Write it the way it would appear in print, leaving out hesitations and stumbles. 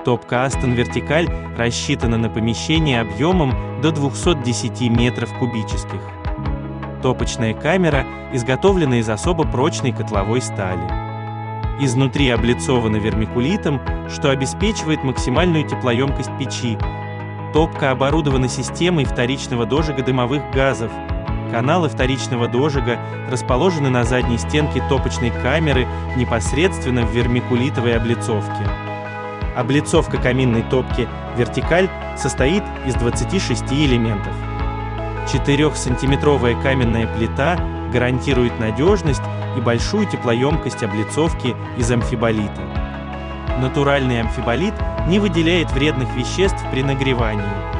Топка Aston Vertical рассчитана на помещение объемом до 210 метров кубических. Топочная камера изготовлена из особо прочной котловой стали. Изнутри облицована вермикулитом, что обеспечивает максимальную теплоемкость печи. Топка оборудована системой вторичного дожига дымовых газов. Каналы вторичного дожига расположены на задней стенке топочной камеры непосредственно в вермикулитовой облицовке. Облицовка каминной топки «Вертикаль» состоит из 26 элементов. 4-сантиметровая каменная плита гарантирует надежность и большую теплоемкость облицовки из амфиболита. Натуральный амфиболит не выделяет вредных веществ при нагревании.